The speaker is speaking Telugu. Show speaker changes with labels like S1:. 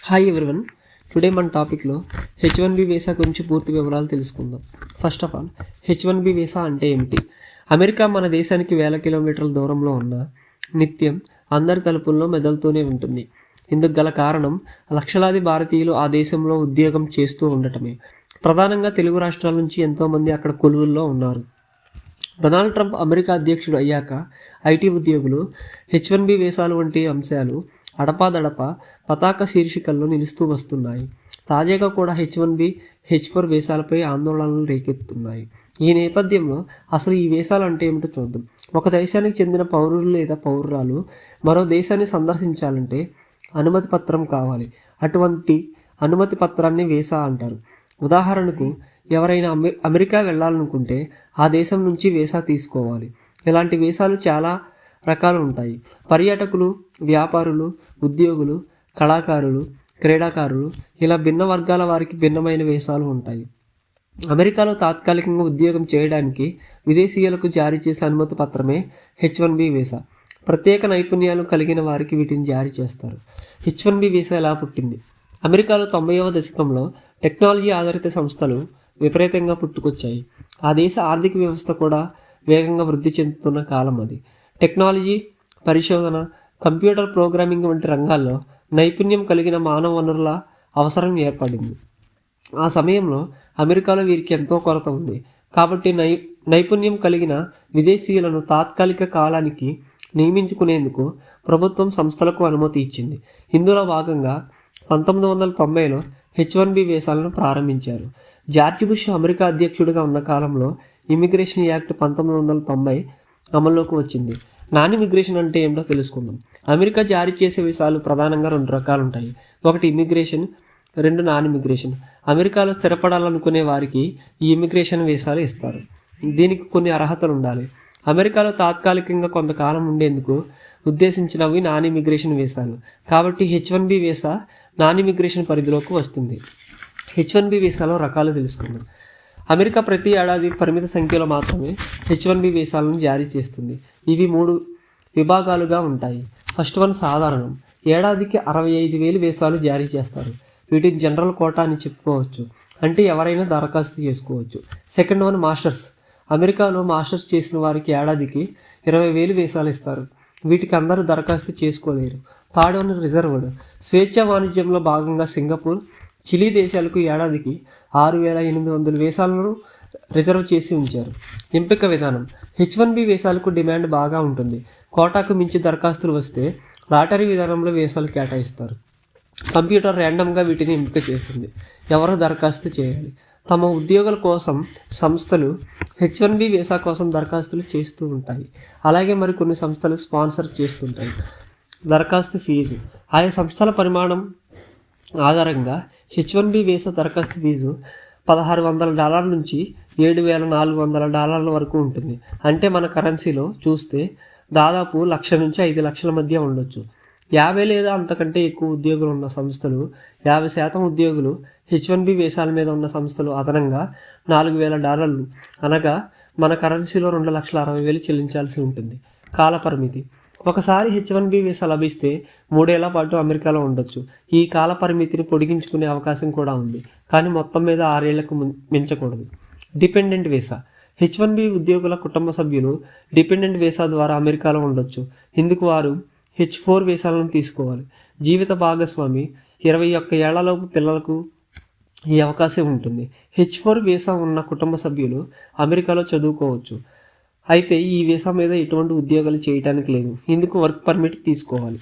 S1: హాయ్ ఎవ్రీవన్, టుడే మన టాపిక్లో H1B వీసా గురించి పూర్తి వివరాలు తెలుసుకుందాం. First of all, H1B visa అంటే ఏమిటి? అమెరికా మన దేశానికి వేల కిలోమీటర్ల దూరంలో ఉన్న నిత్యం అందరి తలుపుల్లో మెదలుతూనే ఉంటుంది. ఇందుకు గల కారణం లక్షలాది భారతీయులు ఆ దేశంలో ఉద్యోగం చేస్తూ ఉండటమే. ప్రధానంగా తెలుగు రాష్ట్రాల నుంచి ఎంతోమంది అక్కడ కొలువుల్లో ఉన్నారు. డొనాల్డ్ ట్రంప్ అమెరికా అధ్యక్షుడు అయ్యాక ఐటీ ఉద్యోగులు H1B వీసాలు వంటి అంశాలు అడపాదడపా పతాక శీర్షికల్లో నిలుస్తూ వస్తున్నాయి. తాజాగా కూడా H1B, H4 వీసాలపై ఆందోళనలు రేకెత్తుతున్నాయి. ఈ నేపథ్యంలో అసలు ఈ వీసాలు అంటే ఏమిటో చూద్దాం. ఒక దేశానికి చెందిన పౌరులు లేదా పౌరురాలు మరో దేశాన్ని సందర్శించాలంటే అనుమతి పత్రం కావాలి. అటువంటి అనుమతి పత్రాన్ని వీసా అంటారు. ఉదాహరణకు, ఎవరైనా అమెరికా వెళ్ళాలనుకుంటే ఆ దేశం నుంచి వీసా తీసుకోవాలి. ఇలాంటి వీసాలు చాలా రకాలు ఉంటాయి. పర్యాటకులు, వ్యాపారులు, ఉద్యోగులు, కళాకారులు, క్రీడాకారులు, ఇలా భిన్న వర్గాల వారికి భిన్నమైన వీసాలు ఉంటాయి. అమెరికాలో తాత్కాలికంగా ఉద్యోగం చేయడానికి విదేశీయులకు జారీ చేసే అనుమతి పత్రమే H1B వీసా. ప్రత్యేక నైపుణ్యాలు కలిగిన వారికి వీటిని జారీ చేస్తారు. H1B వీసా ఎలా పుట్టింది? అమెరికాలో 90వ దశకంలో టెక్నాలజీ ఆధారిత సంస్థలు విపరీతంగా పుట్టుకొచ్చాయి. ఆ దేశ ఆర్థిక వ్యవస్థ కూడా వేగంగా వృద్ధి చెందుతున్న కాలం అది. టెక్నాలజీ, పరిశోధన, కంప్యూటర్ ప్రోగ్రామింగ్ వంటి రంగాల్లో నైపుణ్యం కలిగిన మానవ వనరుల అవసరం ఏర్పడింది. ఆ సమయంలో అమెరికాలో వీరికి ఎంతో కొరత ఉంది. కాబట్టి నైపుణ్యం కలిగిన విదేశీయులను తాత్కాలిక కాలానికి నియమించుకునేందుకు ప్రభుత్వం సంస్థలకు అనుమతి ఇచ్చింది. ఇందులో భాగంగా 1990లో H1B వీసాలను ప్రారంభించారు. జార్జ్ బుష్ అమెరికా అధ్యక్షుడిగా ఉన్న కాలంలో ఇమిగ్రేషన్ యాక్ట్ 1990 అమల్లోకి వచ్చింది. నాన్ ఇమిగ్రేషన్ అంటే ఏమిటో తెలుసుకుందాం. అమెరికా జారీ చేసే వీసాలు ప్రధానంగా 2 రకాలు ఉంటాయి. ఒకటి ఇమిగ్రేషన్, 2 నాన్ ఇమిగ్రేషన్. అమెరికాలో స్థిరపడాలనుకునే వారికి ఈ ఇమిగ్రేషన్ వీసాలు ఇస్తారు. దీనికి కొన్ని అర్హతలు ఉండాలి. అమెరికాలో తాత్కాలికంగా కొంతకాలం ఉండేందుకు ఉద్దేశించినవి నాన్ ఇమిగ్రేషన్ వీసాలు. కాబట్టి H1B వీసా నాన్ ఇమిగ్రేషన్ పరిధిలోకి వస్తుంది. H1B వీసాలో రకాలు తెలుసుకుందాం. అమెరికా ప్రతి ఏడాది పరిమిత సంఖ్యలో మాత్రమే H1B వీసాలను జారీ చేస్తుంది. ఇవి 3 విభాగాలుగా ఉంటాయి. ఫస్ట్ వన్ సాధారణం. ఏడాదికి 65,000 వీసాలు జారీ చేస్తారు. వీటిని జనరల్ కోటా అని చెప్పుకోవచ్చు. అంటే ఎవరైనా దరఖాస్తు చేసుకోవచ్చు. Second one masters. అమెరికాలో మాస్టర్స్ చేసిన వారికి ఏడాదికి 20,000 వీసాలు ఇస్తారు. వీటికి అందరూ దరఖాస్తు చేసుకోలేరు. Third one reserved. స్వేచ్ఛా వాణిజ్యంలో భాగంగా సింగపూర్, చిలీ దేశాలకు ఏడాదికి 6,800 వీసాలను రిజర్వ్ చేసి ఉంచారు. ఎంపిక విధానం. H1B వీసాలకు డిమాండ్ బాగా ఉంటుంది. కోటాకు మించి దరఖాస్తులు వస్తే లాటరీ విధానంలో వీసాలు కేటాయిస్తారు. కంప్యూటర్ ర్యాండమ్గా వీటిని ఎంపిక చేస్తుంది. ఎవరు దరఖాస్తు చేయాలి? తమ ఉద్యోగుల కోసం సంస్థలు H1B వీసా కోసం దరఖాస్తులు చేస్తూ ఉంటాయి. అలాగే మరికొన్ని సంస్థలు స్పాన్సర్ చేస్తుంటాయి. దరఖాస్తు ఫీజు. ఆయా సంస్థల పరిమాణం ఆధారంగా H1B వీసా దరఖాస్తు ఫీజు $1,600 నుంచి $7,400 వరకు ఉంటుంది. అంటే మన కరెన్సీలో చూస్తే దాదాపు 1,00,000 నుంచి 5,00,000 మధ్య ఉండొచ్చు. 50 లేదా అంతకంటే ఎక్కువ ఉద్యోగులు ఉన్న సంస్థలు, 50% ఉద్యోగులు H1B వీసాల మీద ఉన్న సంస్థలు అదనంగా $4,000, అనగా మన కరెన్సీలో 2,60,000 చెల్లించాల్సి ఉంటుంది. కాలపరిమితి. ఒకసారి H1B వీసా లభిస్తే 3 ఏళ్ల పాటు అమెరికాలో ఉండొచ్చు. ఈ కాల పరిమితిని పొడిగించుకునే అవకాశం కూడా ఉంది, కానీ మొత్తం మీద 6 ఏళ్లకు మించకూడదు. Dependent visa. H1B ఉద్యోగుల కుటుంబ సభ్యులు డిపెండెంట్ వీసా ద్వారా అమెరికాలో ఉండొచ్చు. ఇందుకు వారు H4 వీసాలను తీసుకోవాలి. జీవిత భాగస్వామి 21 ఏళ్లలోపు పిల్లలకు ఈ అవకాశం ఉంటుంది. H4 వీసా ఉన్న కుటుంబ సభ్యులు అమెరికాలో చదువుకోవచ్చు. అయితే ఈ వీసా మీద ఎటువంటి ఉద్యోగాలు చేయడానికి లేదు. ఇందుకు వర్క్ పర్మిట్ తీసుకోవాలి.